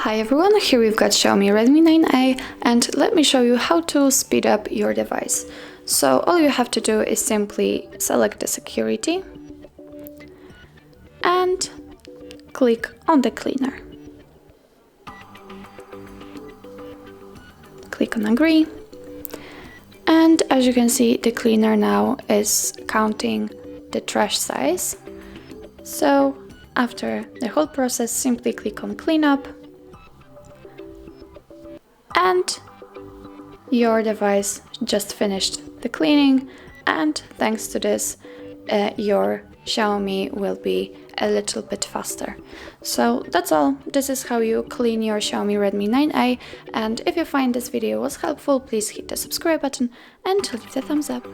Hi everyone, here we've got Xiaomi Redmi 9A and let me show you how to speed up your device. So all you have to do is simply select the security and click on the cleaner. Click on agree, and as you can see, the cleaner now is counting the trash size. So after the whole process, simply click on cleanup and your device just finished the cleaning, and thanks to this your Xiaomi will be a little bit faster. So that's all. This is how you clean your Xiaomi Redmi 9A, and if you find this video was helpful, please hit the subscribe button and leave the thumbs up.